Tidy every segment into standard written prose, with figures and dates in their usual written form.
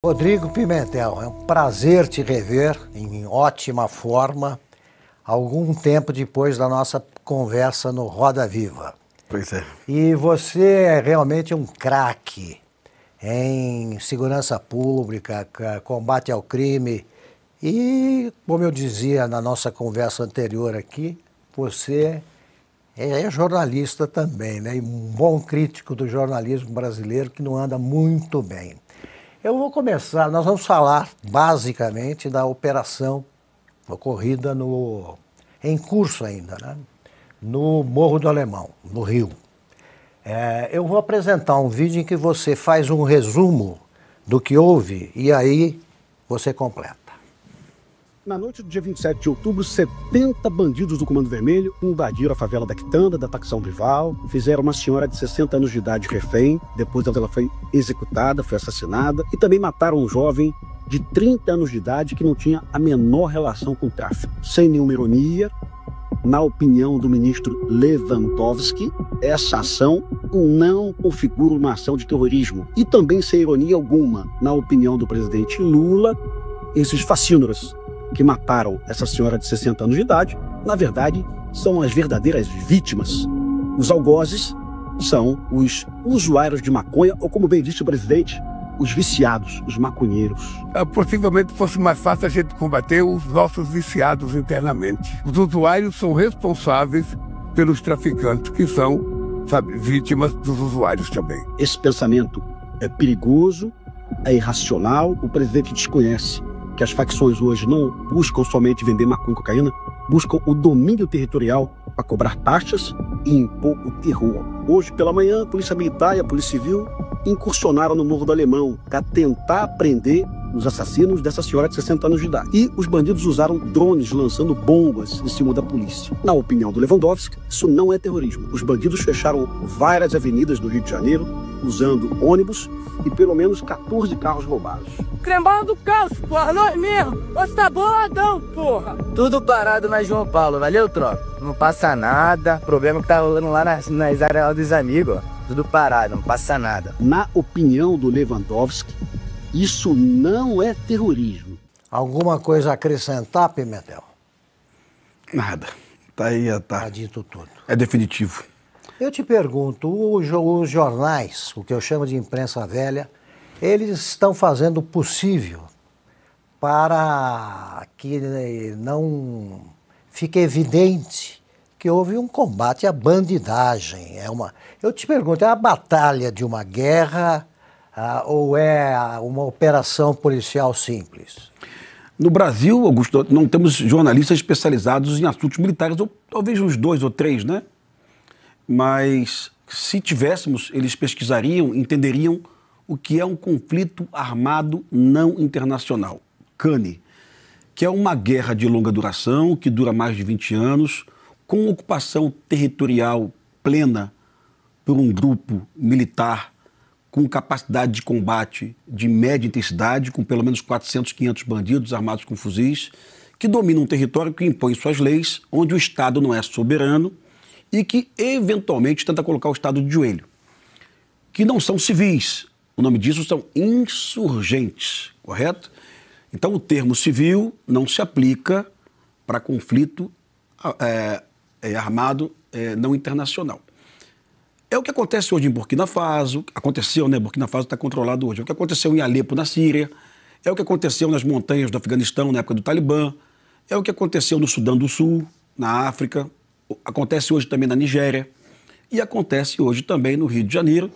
Rodrigo Pimentel, é um prazer te rever em ótima forma, algum tempo depois da nossa conversa no Roda Viva. Pois é. E você é realmente um craque em segurança pública, combate ao crime e, como eu dizia na nossa conversa anterior aqui, você é jornalista também, né? E um bom crítico do jornalismo brasileiro que não anda muito bem. Eu vou começar, nós vamos falar basicamente da operação ocorrida em curso ainda, né? No Morro do Alemão, no Rio. Eu vou apresentar um vídeo em que você faz um resumo do que houve e aí você completa. Na noite do dia 27 de outubro, 70 bandidos do Comando Vermelho invadiram a favela da Quitanda, da facção rival, fizeram uma senhora de 60 anos de idade refém, depois ela foi executada, foi assassinada, e também mataram um jovem de 30 anos de idade que não tinha a menor relação com o tráfico. Sem nenhuma ironia, na opinião do ministro Lewandowski, essa ação não configura uma ação de terrorismo. E também sem ironia alguma, na opinião do presidente Lula, esses facínoras que mataram essa senhora de 60 anos de idade, na verdade, são as verdadeiras vítimas. Os algozes são os usuários de maconha, ou como bem disse o presidente, os viciados, os maconheiros. Possivelmente fosse mais fácil a gente combater os nossos viciados internamente. Os usuários são responsáveis pelos traficantes, que são, vítimas dos usuários também. Esse pensamento é perigoso, é irracional, o presidente desconhece que as facções hoje não buscam somente vender maconha e cocaína, buscam o domínio territorial para cobrar taxas e impor o terror. Hoje pela manhã, a Polícia Militar e a Polícia Civil incursionaram no Morro do Alemão para tentar prender os assassinos dessa senhora de 60 anos de idade. E os bandidos usaram drones lançando bombas em cima da polícia. Na opinião do Lewandowski, isso não é terrorismo. Os bandidos fecharam várias avenidas do Rio de Janeiro, usando ônibus e pelo menos 14 carros roubados. Cremado do caos, porra, nós mesmo. Você tá boladão, porra. Tudo parado na João Paulo, valeu, tropa? Não passa nada. Problema que tá rolando lá nas áreas lá dos amigos, ó. Tudo parado, não passa nada. Na opinião do Lewandowski, isso não é terrorismo. Alguma coisa a acrescentar, Pimentel? Nada. Tá aí, tá. Tá dito tudo. É definitivo. Eu te pergunto, os jornais, o que eu chamo de imprensa velha, eles estão fazendo o possível para que não fique evidente que houve um combate à bandidagem. Eu te pergunto, é a batalha de uma guerra ou é uma operação policial simples? No Brasil, Augusto, não temos jornalistas especializados em assuntos militares, ou talvez uns 2 ou 3, né? Mas se tivéssemos, eles pesquisariam, entenderiam o que é um conflito armado não internacional, CANI, que é uma guerra de longa duração, que dura mais de 20 anos, com ocupação territorial plena por um grupo militar com capacidade de combate de média intensidade, com pelo menos 400, 500 bandidos armados com fuzis, que dominam um território que impõe suas leis, onde o Estado não é soberano e que, eventualmente, tenta colocar o Estado de joelho, que não são civis. O nome disso são insurgentes, correto? Então, o termo civil não se aplica para conflito armado não internacional. É o que acontece hoje em Burkina Faso, aconteceu, né? Burkina Faso está controlado hoje. É o que aconteceu em Alepo, na Síria, é o que aconteceu nas montanhas do Afeganistão, na época do Talibã, é o que aconteceu no Sudão do Sul, na África, acontece hoje também na Nigéria e acontece hoje também no Rio de Janeiro.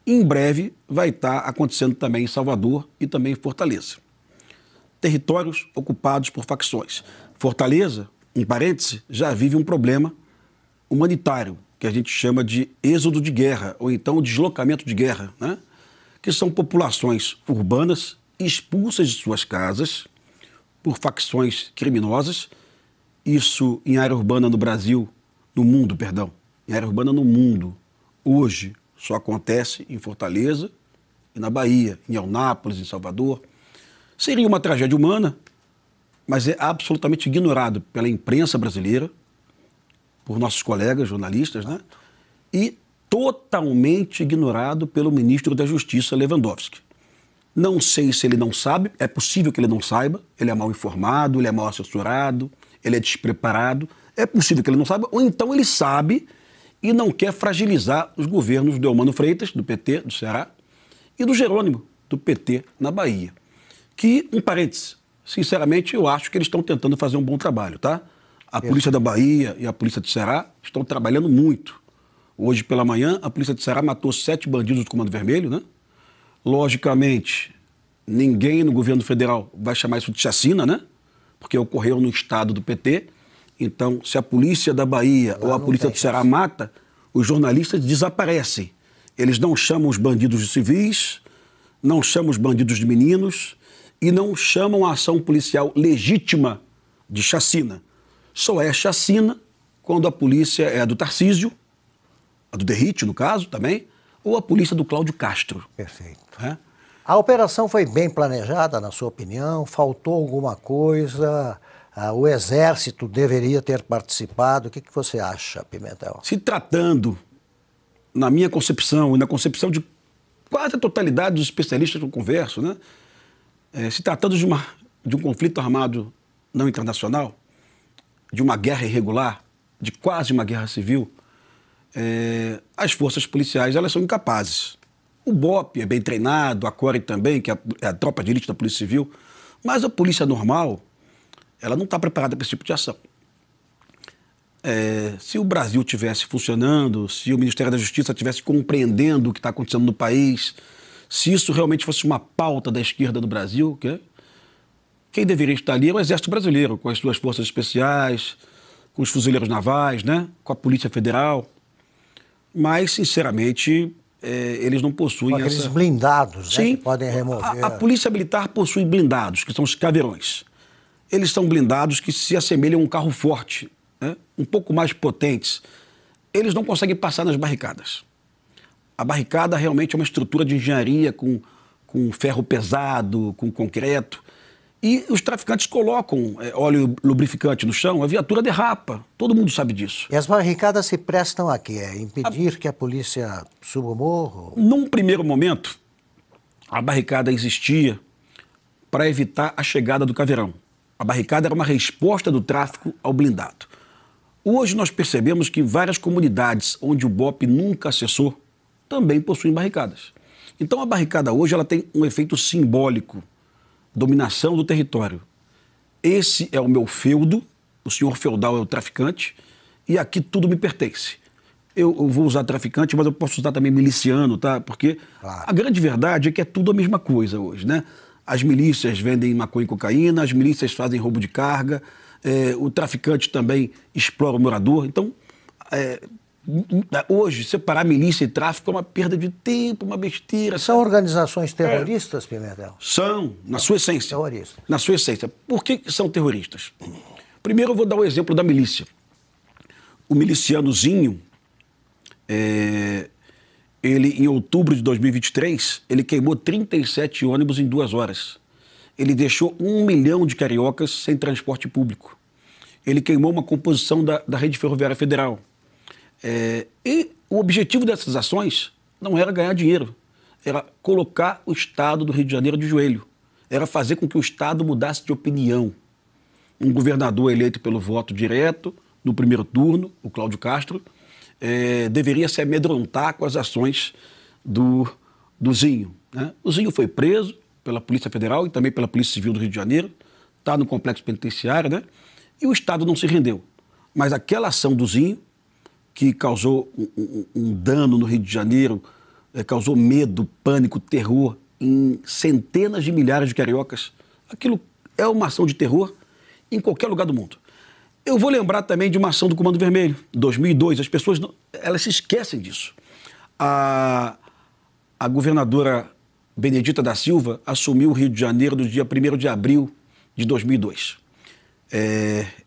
E em breve vai estar acontecendo também em Salvador e também em Fortaleza. Territórios ocupados por facções. Fortaleza, em parêntese, já vive um problema humanitário, que a gente chama de êxodo de guerra, ou então deslocamento de guerra, né? Que são populações urbanas expulsas de suas casas por facções criminosas. Isso em área urbana no Brasil, no mundo, perdão, em área urbana no mundo, hoje só acontece em Fortaleza e na Bahia, em Eunápolis, em Salvador. Seria uma tragédia humana, mas é absolutamente ignorado pela imprensa brasileira, por nossos colegas jornalistas, né? E totalmente ignorado pelo ministro da Justiça, Lewandowski. Não sei se ele não sabe, é possível que ele não saiba, ele é mal informado, ele é mal assessorado, ele é despreparado, é possível que ele não saiba, ou então ele sabe e não quer fragilizar os governos do Eumano Freitas, do PT, do Ceará, e do Jerônimo, do PT, na Bahia. Que, um parênteses, sinceramente, eu acho que eles estão tentando fazer um bom trabalho, tá? A Polícia da Bahia e a Polícia do Ceará estão trabalhando muito. Hoje, pela manhã, a Polícia do Ceará matou 7 bandidos do Comando Vermelho, né? Logicamente, ninguém no governo federal vai chamar isso de chacina, né? Porque ocorreu no estado do PT. Então, se a Polícia da Bahia ou a Polícia do Ceará mata, os jornalistas desaparecem. Eles não chamam os bandidos de civis, não chamam os bandidos de meninos e não chamam a ação policial legítima de chacina. Só é chacina quando a polícia é a do Tarcísio, a do Derrite, no caso, também, ou a polícia do Cláudio Castro. Perfeito. É? A operação foi bem planejada, na sua opinião? Faltou alguma coisa? O Exército deveria ter participado? O que você acha, Pimentel? Se tratando, na minha concepção e na concepção de quase a totalidade dos especialistas que eu converso, né? Se tratando de um conflito armado não internacional, de uma guerra irregular, de quase uma guerra civil, as forças policiais elas são incapazes. O BOP é bem treinado, a CORE também, que é a tropa de elite da Polícia Civil, mas a polícia normal, ela não está preparada para esse tipo de ação. Se o Brasil estivesse funcionando, se o Ministério da Justiça estivesse compreendendo o que está acontecendo no país, se isso realmente fosse uma pauta da esquerda do Brasil, quem deveria estar ali é o Exército Brasileiro, com as suas forças especiais, com os fuzileiros navais, né? Com a Polícia Federal. Mas, sinceramente, eles não possuem com aqueles blindados, Sim, né, que podem remover. A Polícia Militar possui blindados, que são os caveirões. Eles são blindados que se assemelham a um carro forte, né? Um pouco mais potentes. Eles não conseguem passar nas barricadas. A barricada realmente é uma estrutura de engenharia com ferro pesado, com concreto. E os traficantes colocam óleo lubrificante no chão, a viatura derrapa. Todo mundo sabe disso. E as barricadas se prestam a quê? Impedir que a polícia suba o morro? Num primeiro momento, a barricada existia para evitar a chegada do caveirão. A barricada era uma resposta do tráfico ao blindado. Hoje nós percebemos que várias comunidades onde o BOP nunca acessou também possuem barricadas. Então a barricada hoje ela tem um efeito simbólico, dominação do território. Esse é o meu feudo, o senhor feudal é o traficante, e aqui tudo me pertence. Eu vou usar traficante, mas eu posso usar também miliciano, tá? Porque a grande verdade é que é tudo a mesma coisa hoje, né? As milícias vendem maconha e cocaína, as milícias fazem roubo de carga, o traficante também explora o morador. Então, hoje, separar milícia e tráfico é uma perda de tempo, uma besteira. São organizações terroristas, Pimentel? São, na sua essência. Terroristas. Na sua essência. Por que são terroristas? Primeiro eu vou dar o exemplo da milícia. O milicianozinho, ele, em outubro de 2023, ele queimou 37 ônibus em 2 horas. Ele deixou 1 milhão de cariocas sem transporte público. Ele queimou uma composição da Rede Ferroviária Federal. E o objetivo dessas ações não era ganhar dinheiro, era colocar o Estado do Rio de Janeiro de joelho. Era fazer com que o Estado mudasse de opinião. Um governador eleito pelo voto direto, no primeiro turno, o Cláudio Castro, deveria se amedrontar com as ações do Zinho, né? O Zinho foi preso pela Polícia Federal e também pela Polícia Civil do Rio de Janeiro, está no complexo penitenciário, né? E o Estado não se rendeu. Mas aquela ação do Zinho, que causou um dano no Rio de Janeiro, causou medo, pânico, terror em centenas de milhares de cariocas, aquilo é uma ação de terror em qualquer lugar do mundo. Eu vou lembrar também de uma ação do Comando Vermelho, 2002. As pessoas elas se esquecem disso. A governadora Benedita da Silva assumiu o Rio de Janeiro no dia 1º de abril de 2002.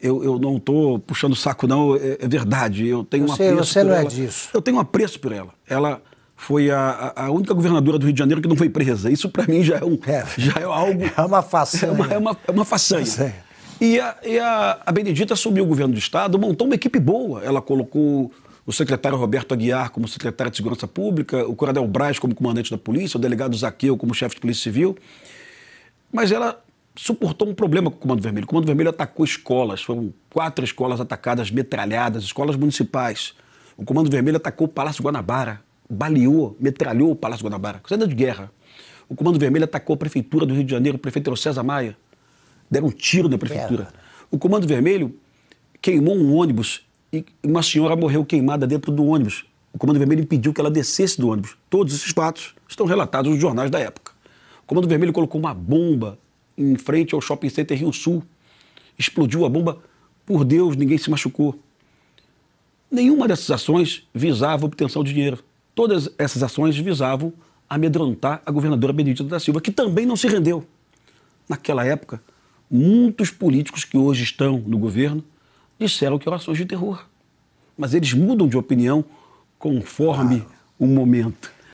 Eu não estou puxando o saco, não, é verdade. Eu tenho um apreço você por não ela. É disso. Eu tenho um apreço por ela. Ela foi a única governadora do Rio de Janeiro que não foi presa. Isso, para mim, já é algo... É uma façanha. É uma façanha. E a Benedita assumiu o governo do Estado, montou uma equipe boa. Ela colocou o secretário Roberto Aguiar como secretário de Segurança Pública, o coronel Braz como comandante da polícia, o delegado Zaqueu como chefe de Polícia Civil. Mas ela suportou um problema com o Comando Vermelho. O Comando Vermelho atacou escolas, foram 4 escolas atacadas, metralhadas, escolas municipais. O Comando Vermelho atacou o Palácio Guanabara, baleou, metralhou o Palácio Guanabara, coisa de guerra. O Comando Vermelho atacou a Prefeitura do Rio de Janeiro, o prefeito era o César Maia, deram um tiro na Prefeitura. O Comando Vermelho queimou um ônibus e uma senhora morreu queimada dentro do ônibus. O Comando Vermelho impediu que ela descesse do ônibus. Todos esses fatos estão relatados nos jornais da época. O Comando Vermelho colocou uma bomba em frente ao Shopping Center Rio Sul. Explodiu a bomba. Por Deus, ninguém se machucou. Nenhuma dessas ações visava a obtenção de dinheiro. Todas essas ações visavam amedrontar a governadora Benedita da Silva, que também não se rendeu. Naquela época, muitos políticos que hoje estão no governo disseram que eram ações de terror. Mas eles mudam de opinião conforme o momento.